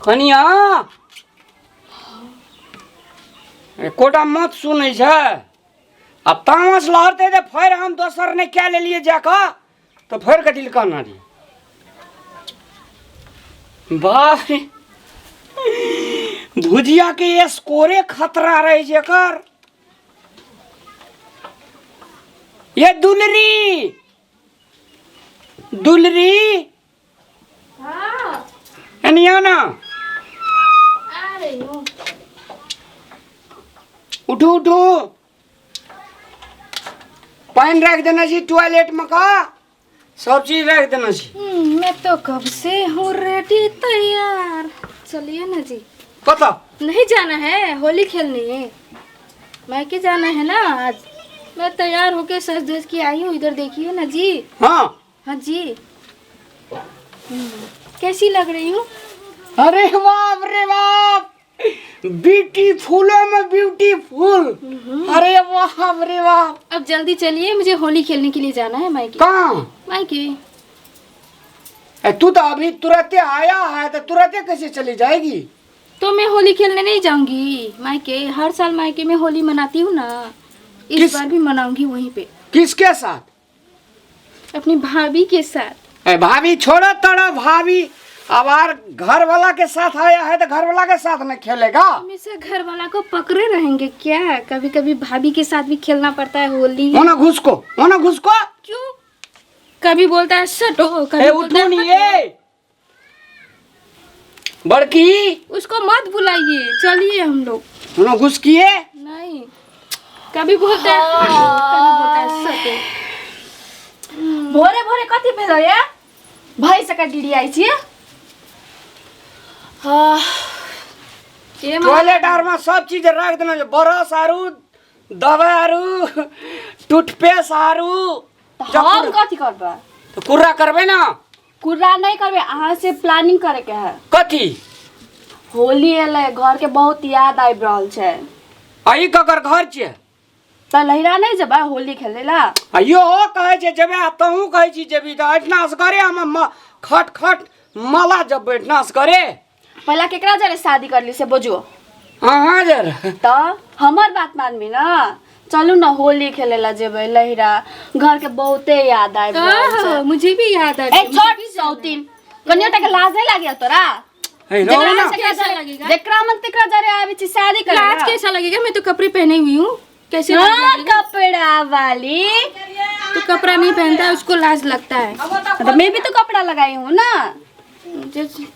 कनिया कोटा मत सुनै छै अब तामस लहरते दे फिर हम दोसर ने क्या ले लिए जाका तो फिर कटिल कहना रही बाप रे भुजिया के स्कोरे खतरा रहे जेकर ये दुलरी दुलरी हाँ अनिया ना आ रही हूँ। उठो उठो पानी रख देना चाहिए टॉयलेट में का सब चीज रख देना चाहिए। मैं तो कब से हूँ रेडी तैयार। चलिए ना जी। पता नहीं जाना है होली खेलने मायके जाना है ना आज। मैं तैयार होके सज धज के आई हूँ। इधर देखिए ना जी। हाँ हाँ जी। कैसी लग रही हूँ? अरे बाप रे बाप ब्यूटीफुलों में ब्यूटीफुल। अरे बाप रे बाप अब जल्दी चलिए मुझे होली खेलने के लिए जाना है मायके। कहाँ मायके तू तो अभी तुरंत आया है तो तुरंत कैसे चली जाएगी? तो मैं होली खेलने नहीं जाऊंगी मायके। हर साल मायके में होली मनाती हूँ ना। इस बार भी मनाऊंगी वहीं पे। किसके साथ? अपनी भाभी के साथ। भाभी छोड़ो तोड़ा भाभी अब यार घर वाला के साथ आया है तो घर वाला के साथ में खेलेगा। हमेशा घर वाला को पकड़े रहेंगे क्या? कभी कभी भाभी के साथ भी खेलना पड़ता है होली। होना घुसको क्यों? कभी बोलता है सटो कभी बोलता है नहीं है बड़की उसको मत बुलाइए। चलिए हम लोग। होना घुस किए नहीं कभी बोलता है कभी बोलता है सटो। भोरे भोरे कति भेलो या भाई सका डीडी आई छी। टॉयलेट आर में सब चीज रख देना ब्रश आरू दवा आरू टूथपेस्ट आरू। हम कथी करबा? तो कुर्रा करबे ना। कुर्रा नहीं करबे अहाँ से प्लानिंग करे के है। कथी? होली एले घर के बहुत याद आबि रहल छै। आई ककर घर छियै? त लहिरा नहीं जबा होली खेले ला? अयो कहे छै जेबे तहू कहे छी जेबी त इतना करे हम खट खट माला जब बैठना करे। पहला केकरा जरे शादी करली से बोझो। हाँ जर त हमर बात मानबी ना। चलू ना होली खेले ला जेबे लहिरा। घर के बहुते याद आबि रहल छै। मुझे भी याद आ ए छोट सौतीन कनियोटा के लाज नहीं लागल तोरा? कैसा लगेगा? जेकरा मन तेकरा जरे आबी छी शादी करे। लाज कैसा लगेगा? मैं तो कपड़े पहने हुई हूँ। कैसे लाज हाँ, लगेगा? कपड़ा वाली तो कपड़ा नहीं पहनता है उसको लाज लगता है। तो मैं भी तो कपड़ा लगाई हूँ ना।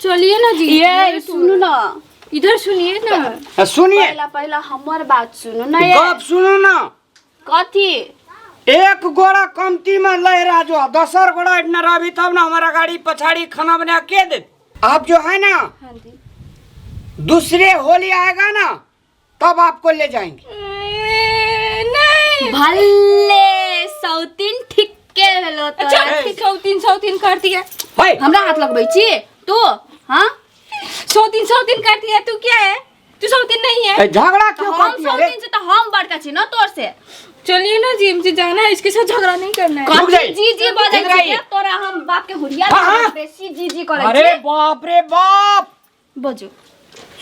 चलिए ना जी। ये सुनो ना इधर सुनिए ना। सुनिए पहला पहला हमर बात सुनो ना। ये गप सुनो ना। कथी? एक गोड़ा कमती में लहरा जो 10 गोड़ा इतना रही तब ना हमारा गाड़ी पछाड़ी खाना बना के दे। आप जो है ना हाँ जी। दूसरे होली आएगा ना तब आपको ले जाएंगे। नहीं भले सौतीन ठीक के भेलो तो। अच्छा सौतीन कर दिया। भाई हमरा हाथ लगबै छी तू? हाँ सौतीन कर दिया। तू क्या है? तू सौतीन नहीं है। झगड़ा क्यों हम करती है रे? सौतीन से तो हम बड़का छी ना तोर से। चलिए ना जी मुझे जाना है। इसके साथ झगड़ा नहीं करना है। रुक जाइए। जी जी बजे रुक जाइए। तोरा हम बाप के हुरिया हाँ, हाँ। बेसी जी जी करे अरे छी। बाप रे बाप बोझो।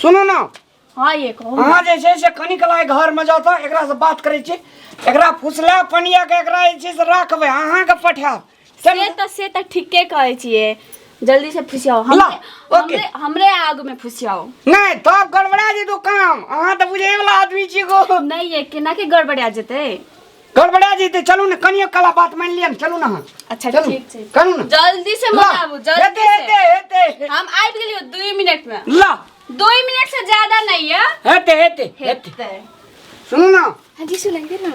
सुनो ना हाँ ये कहो। अहाँ जे से कनिकला घर में जाता एकरा से बात करे छी। एकरा फुसला पनिया के एकरा जे से राखबे अहाँ के पठा से तो ठीके कहै छियै। जल्दी से फुसियाओ। ला, ओके। हमरे आग में फुसियाओ। नहीं तब गड़बड़ा जेतो काम। अहाँ तो बुझे वाला आदमी छी गो। नहीं ये केना के गड़बड़ा जेते? गड़बड़ा जेते चलू ना कनियो कला बात मान लिया चलू ना। अच्छा चलू ठीक छै। करू ना जल्दी से मनाबू जल्दी से। हेते हम आबि गेलियो 2 मिनट में। ला 2 मिनट से ज्यादा नहीं है। हेते हेते। सुनो ना हाँ जी सुनाइए ना।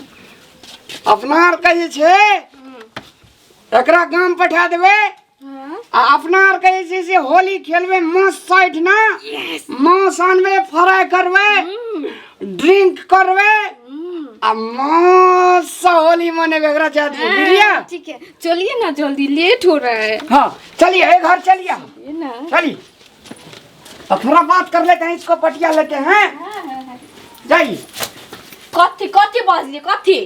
अपना आर के जे छे एकरा गांव पठा देबे। हाँ। आ अपना आर के जे से होली खेलबे मस्त साइड ना। मांस आनबे फ्राई करबे ड्रिंक करबे आ मस्त होली मनेबे एकरा चाहती बुझलिया? ठीक है चलिए ना जल्दी लेट हो रहा है। हाँ चलिए घर चलिए ये ना। चलिए अब थोड़ा बात कर लेते हैं इसको पटिया लेते हैं। जाइए कथी कथी बजली कथी?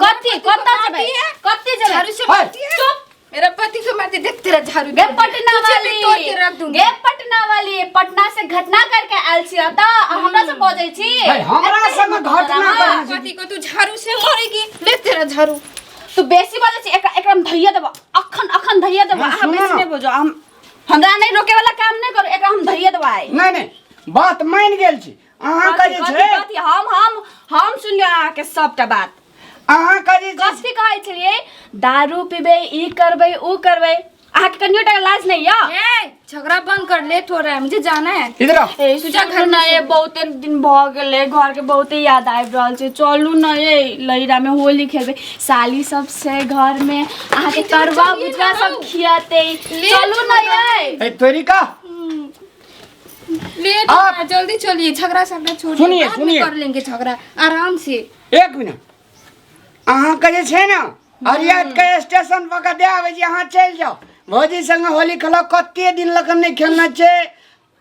कथी कत्ता जेबै? कथी जेबै? हाय। चुप मेरा पति को मारती देख तेरा झाड़ू गे पटना वाली तोड़ के रख दूंगी। गे पटना वाली पटना से घटना करके आयल छी त हमरा से बजै छी भाई हमरा संग घटना करना पति को तू झाड़ू से मारेगी ले तेरा झाड़ू तू बेसी बजै छी एकरा हम धैया देबो अखन धैया देबो हाँ, अहाँ सुनो बेसी ना। नहीं बजो हमरा नहीं रोके वाला काम नहीं करू एकरा हम धैया देबो आइ नहीं नहीं बात मान गेल छी अहाँ का जे छै हम सुनियो अहाँ के सबटा बात अहाँ का जे छै कथी कहै छलिए दारू पीबे ई करबे ऊ करबे अहाँ के कनियो टा लाज नहीं या ए झगड़ा बंद कर लेट हो रहा है मुझे जाना है इधर आओ ए सुजा घर ना ये बहुते दिन भ गेले घर के बहुते याद आबि रहल छै चलू न ये लहिरा में होली खेलबे साली सब से घर में अहाँ के करवा बुझवा सब खियाते चलू न ये ए तोरी का लेट हो रहा है जल्दी चलिए झगड़ा छोड़िए सुनिए, बाद में सुनिए। कर लेंगे झगड़ा आराम से एक मिनट अहाँ का जे छै ना अरियात के स्टेशन पर दे आबै छी अहाँ चलि जाओ भौजी संग होली खेलो कते दिन लगन नहीं खेलना छै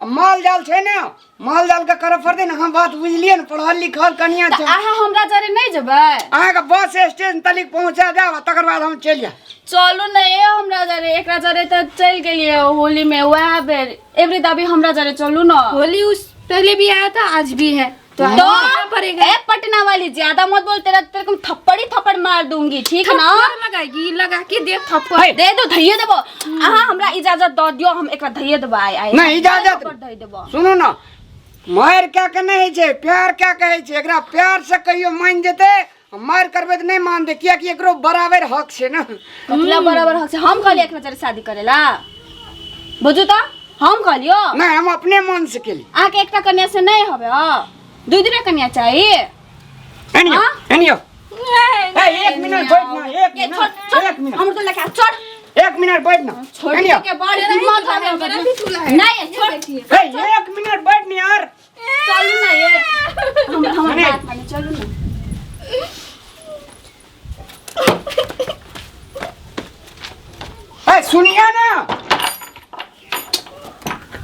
माल जाल छै ना माल जाल के करऽ पड़तै ना हम बात बुझलिए ना पढ़ल लिखल कनिया छै अहाँ हमरा जरे नहीं जेबै अहाँ के बस स्टेशन तक पहुंचा देब तकर बाद हम चलि जाएब चलू न ये हमरा जरे एकरा जरे त चल गेलिए होली में वह बेर एवरी दाबी हमरा जरे चलू न होली उस पहले भी आया था आज भी है तो तो आना पड़ेगा ए पटना वाली ज्यादा मत बोल तेरे को थप्पड़ मार दूंगी ठीक ना थप्पड़ लगाएगी लगा के देख थप्पड़ है। दे दो धैया देबो अहाँ हमरा इजाजत द दियो हम एकरा धैया देबो आइ नहीं इजाजत दे देबो सुनो ना मार क्या के नहीं छै प्यार क्या कहै छै एकरा प्यार से कहियो मान जेते मार करबे त नहीं मान दे किया कि एकरो बराबर हक छै ना कतला बराबर हक से हम कहलिए एकरा जरे शादी करेला बुझू त हम कहलियो नहीं हम अपने मन से केली आके एकटा कन्या से नहीं होबे दुई दुई कन्या चाहिए एनियो हाँ? एनियो नहीं, ए एक मिनट बैठ ना एक ये मिनट एक मिनट हम तो लेके चढ़ एक मिनट बैठ ना छोड़ एनियो के बड़ हिम्मत है मेरा भी चूल्हा है नहीं छोड़ देखिए ए एक मिनट बैठ ना यार चलू ना ये हम नहीं। बात माने चलू ना ए सुनिए ना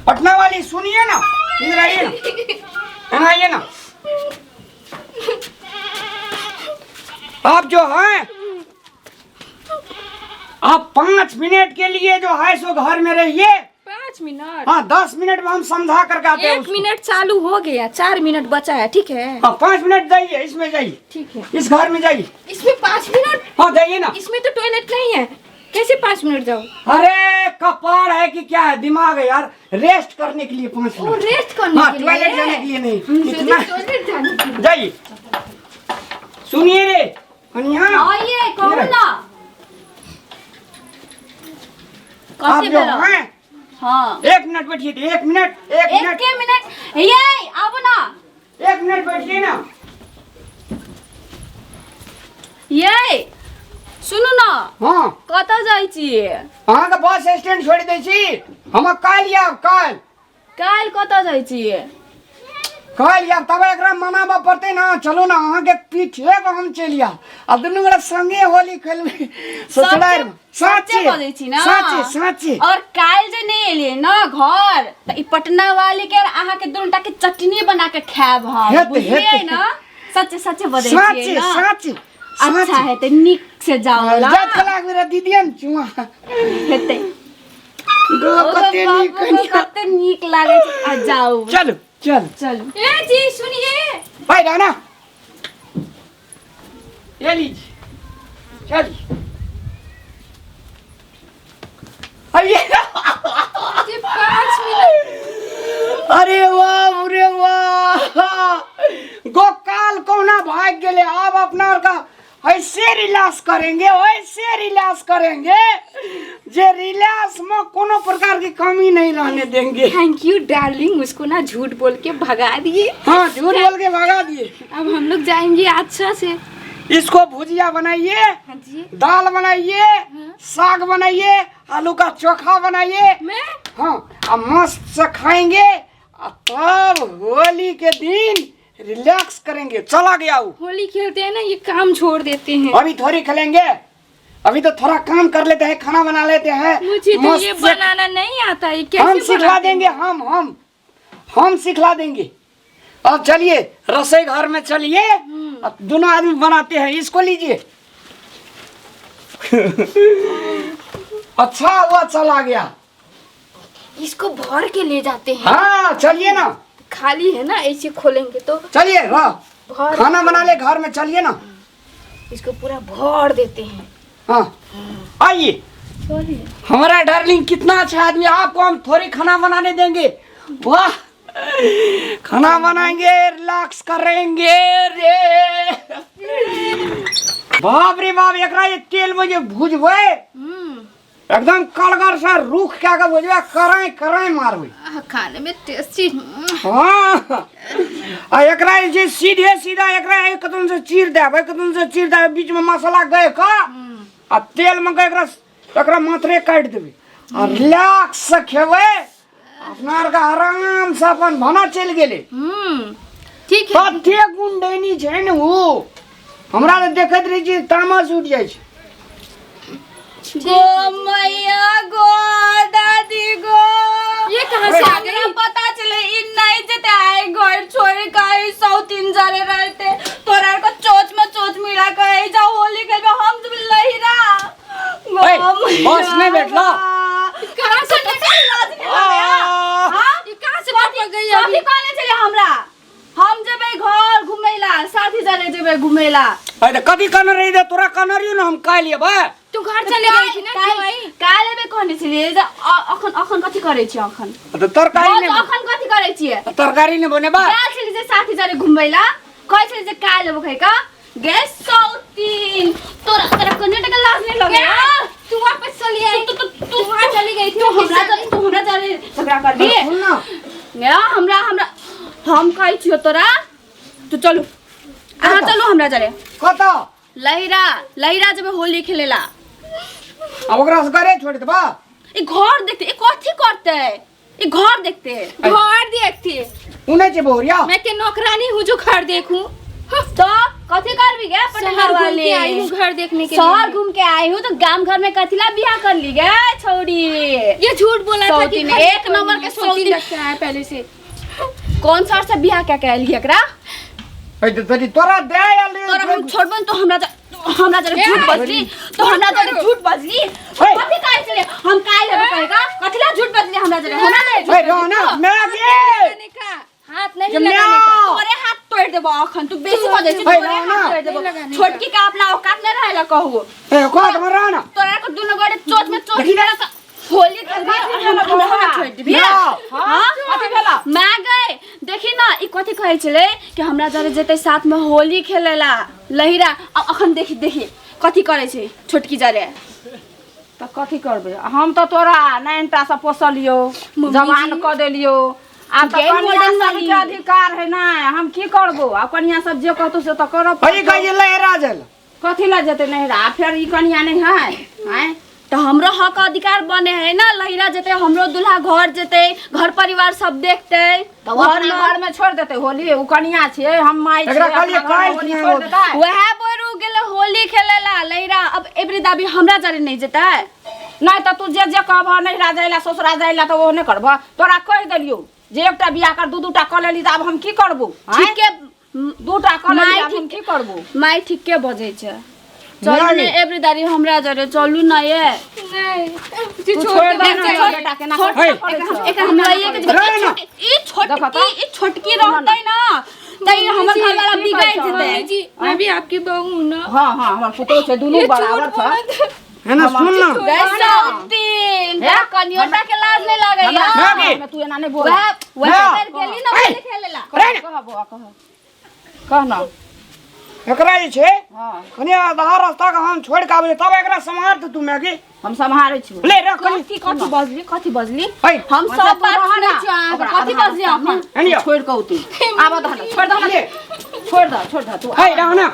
पटना वाली सुनिए ना इधर आइए ना आइए ना आप जो है आप 5 मिनट के लिए जो है सो घर में रहिए 5 मिनट हाँ 10 मिनट में हम समझा करके आते हैं 1 मिनट चालू हो गया 4 मिनट बचा है ठीक है हाँ 5 मिनट जाइए इसमें जाइए ठीक है इस घर में जाइए इसमें 5 मिनट हाँ जाइए ना इसमें तो टॉयलेट नहीं है कैसे 5 मिनट जाओ अरे कपाड़ है कि क्या है दिमाग है यार रेस्ट करने के लिए 5 वो मिनट रेस्ट करने हाँ के टॉयलेट जाने के लिए लिए नहीं इतना टॉयलेट जाने के लिए जाइए सुनिए रे कन्या आइए कहू इधर। ना आप कैसे जो बोलो हैं हाँ 1 मिनट बैठिए थे 1 मिनट 1 एक मिनट के मिनट ये आबो ना 1 मिनट बैठिए ना ये सुनू ना हाँ कत जाइ छियै अहाँ के बस स्टैंड छोड़ दै छी हम काल आब काल काल्हि कत जाइ छियै काल आब तब एकरा मनाबऽ पड़तै ना चलो ना अहाँ के पीछे पर हम चलि आब आ दुनू गोरा संगे होली खेलबै ससुराल में सच्चे बजै छी ना साचे साचे और काल्हि जे नहीं एलियै ना घर त ई पटना वाली के अहाँ के दुनटा के चटनी बना के खायब हम हेतै, बुझलियै हेतै। ना सच्चे सच्चे बजै छियै साचे ना साचे अच्छा है त नीक से जाओ ला जात कलाक मेरा दीदियन चुआ हेतै गो कते नीक कन्या कते नीक लागे छै आ जाओ चलो चल चलू ए जी सुनिए भाई राना ये लीजिए चल अरे मुझे 5 मिनट अरे वाह गोकाल कोना भाग गेले अब अपना और का ऐसे रिलैक्स करेंगे वैसे रिलैक्स करेंगे जे रिलैक्स में कोनो प्रकार की कमी नहीं रहने देंगे थैंक यू डार्लिंग उसको ना झूठ बोल के भगा दिए हाँ झूठ बोल के भगा दिए अब हम लोग जाएंगे अच्छा से इसको भुजिया बनाइए हाँ जी दाल बनाइए साग बनाइए आलू का चोखा बनाइए मैं हाँ अब मस्त से खाएंगे और तब होली के दिन रिलैक्स करेंगे चला गया वो होली खेलते हैं ना ये काम छोड़ देते हैं अभी थोड़ी खेलेंगे अभी तो थोड़ा काम कर लेते हैं खाना बना लेते हैं मुझे तो मस्त ये से बनाना नहीं आता है कैसे हम सिखला बनाते हैं? देंगे हम सिखला देंगे अब चलिए रसोई घर में चलिए अब दोनों आदमी बनाते हैं इसको लीजिए अच्छा हुआ चला गया। इसको भर के ले जाते हैं। हाँ चलिए ना, खाली है ना, ऐसे खोलेंगे तो चलिए रह भर खाना बना ले घर में, चलिए ना। इसको पूरा भर देते हैं। हाँ आइए। चलिए। हमारा डार्लिंग कितना अच्छा आदमी, आपको हम थोड़ी खाना बनाने देंगे। वाह, खाना बनाएंगे, रिलैक्स करेंगे रे। बाप रे बाप, एकरा ये तेल में जे भुजबै एकदम कलगर से रूख क्या का भुजबै, कराई कराई मारबै। खाने में टेस्टी। हाँ, आ एकरा जे सीधे सीधा एकरा एक कदम से चीर देबै, एक कदम से चीर देबै, बीच में मसाला गए का आ तेल में गए एकरा मात्रे काट देबै आ रिलैक्स से खेबै। अपना आर का आराम से अपन भाना चल गेले। ठीक है। कते गुंडेनी छै ने वो, हमरा तो देखत रही छी तामस उठ जाइ छै। गो मैया गो दादी गो, ये कहाँ से आ गई? हमरा पता चले इ नहीं जते आए घर छोड़ के 100-3 जने रहते, तोरा को चोच में चोच मिला के जा होली खेलबे हम सब लहिरा। ओए, बस नहीं बैठला। कहाँ से लाज नहीं लगे? हां, ये कहाँ से पकड़ गई अभी अभी? कहने चले हमरा, हम जेबे घर घुमेला, साथी जने जेबे घुमेला। अरे कथी कन रही दे, तोरा कन रही ना हम काल लेबै। तू घर चले गई थी ना, क्यों आई? काले बे कहने चले अखन अखन कथी करे छी अखन? तो तरकारी ने, अखन कथी करे छी? तरकारी ने बनेबा। काल चली जे साथी जरे घुमेला, कहि चली जे काल लेबो खै का? गैस 103 तोरा तोरा कन्ने टका लाज नहीं लगे? तू वापस चली आई। तू वहाँ चली गई थी। तू हमरा जरे झगड़ा कर दी। सुन ना, या हमरा हम कहै छियो तोरा, तू चलू अहाँ चलू हमरा जरे कता लहिरा जब होली खेलेला। अब ओकरा से करे छोड़ देबा। ए घर देखते, ए कथी करते, ए घर देखते, घर देखती। उन्हें जे बोरिया मैं के नौकरानी हूँ जो घर देखूं। तो कथी करबी गे? शहर घूम के आई हूँ घर देखने के शहर लिए। घूम के आई हूँ तो गांव घर में कथिला बियाह कर ली गे छोड़ी। ये झूठ बोला था कि सौतीन, एक नंबर के सौतीन लगता है पहले से। कौन सा से बियाह क्या कहली एकरा? ए तो तोरी तोरा दे आल तोरा हम छोड़बन तो हमरा जरे झूठ बजली, तो हमरा जरे झूठ बजली। ओए। कथी काहे चले हम काहे लेबो कहेगा? कथिला झूठ बजली हमरा जरे? हमरा जरे झूठ ए रोना मैं के लगाने का हाथ नहीं जम्या। लगाने का। तोरे हाथ तोड़ देबो अखन, तू बेसी बजै छी। ओए, तोरे ना, हाथ तोड़ देबो। नहीं लगाने छोटकी का अपना औकात नहीं रहेला कहू। ए को मरा ना। तोरा को दुनो गोड़े चोच में चोच देखी ना। मिला होली खेलबी हमरा छोड़ दिबी। ना। हां कथी भेला? मैं गए देखी ना ई कथी कहै छले कि हमरा जरे जेते साथ में होली खेलेला लहिरा। अब अखन देखी कथी करे छै छोटकी जरे। तो कथी करबे हम तो तोरा नैनता से पोसलियो, जवान क देलियो। आ तो गे कन्या मॉडर्न सब वाली। के अधिकार है ना, हम की करबो? आ कन्या सब जे कहतो से तो करब। भाई कहिए लहरा जल कथी ला जेते नहिरा? फिर ई कन्या नहीं है हैं? तो हमरो हक अधिकार बने है ना, लहिरा जेते हमरो दूल्हा घर जेते, घर परिवार सब देखते। तो घर में छोड़ देते होली। उ कन्या छे, हम माई छे, एकरा कहलिए अपना घर में काल होली किया छोड़ हो। देता है? वह बोरू गेले होली खेलेला लहिरा। अब एवरी दाबी हमरा जरे नहीं जेता। नहीं तो तू जे कहब नहिरा जाइला ससुरा जाइला तो वो नहीं करब। तोरा कह देलियो जे एकटा बियाह कर, दू-दूटा क लेली, त अब हम की करबो? ठीक है दूटा क लेली, माई अब हम की करबो? माई ठीक के बजे छे। चलू ने एवरी दारी हमरा जरे चलू ना ये। नहीं तू छोड़ दे ना बेटा के ना। एक हम लइए के ई छोटकी रहतै ना त ई हमर घर वाला बिगाड़ जेतै। जी मैं भी आपकी बहू हूँ ना। हाँ हाँ हमर पुतौ छे, दुनू बराबर छ। है ना, सुन ना। गैसौतीन या कन्योटा के लाज नहीं लागैया। मैं तू एना नहीं बोल। वह ना। बेर गेली ना होली खेलेला। कह ना। एकरा जे छै हाँ कने आधा रास्ता का हम छोड़ के आबे तब एकरा संभार तू मैगी हम संभारे छी। ले रख कनी। कथी बजली ओए, हम सब बात सुनै छी। कथी बजली अखन? एनियो छोड़ के उती आब दहन छोड़ दह छोड़ दह तू हाय रहना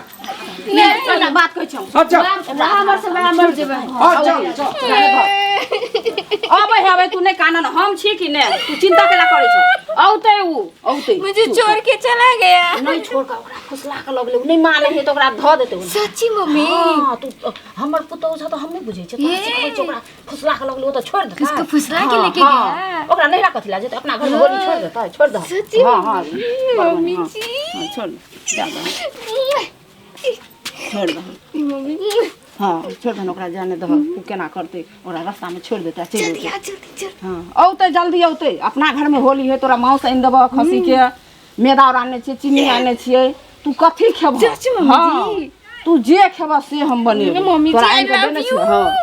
ले बात कहै छी। अच्छा हमर से बराबर जेबै। अच्छा अबे हवे तू नहीं कानन, हम छी कि ने? तू चिंता केला करै छ? औते मुझे छोड़ के चला गया। नहीं छोड़ के ओकरा फुसला के लगले, नहीं माने है तो ओकरा ध देते। सच्ची मम्मी। हां तू हमर पुतौ छ तो हम नहीं बुझै छ। तो ओकरा फुसला के लगले, वो तो छोड़ देता। किसको फुसला के लेके गया? ओकरा नहीं कथी ला जेते, अपना घर में होली छोड़ देता है। छोड़ दे। सच्ची हां हां मम्मी जी। छोड़ जा छोड़ दे। मम्मी हाँ छोड़ दे ओकरा जाने दह उ केना करते ओकरा रास्ता में छोड़ देता चल जल्दी आ जल्दी चल। हाँ औते जल्दी औते अपना घर में होली है तोरा मांस आनि देबह खस्सी के मैदा और आने छियै चीनी आने छियै तू कथी खेबह चाची मम्मी हाँ जी। तू जे खेबह से हम बनेबो मम्मी जी, तोरा I आनि के love देने you। छियै हाँ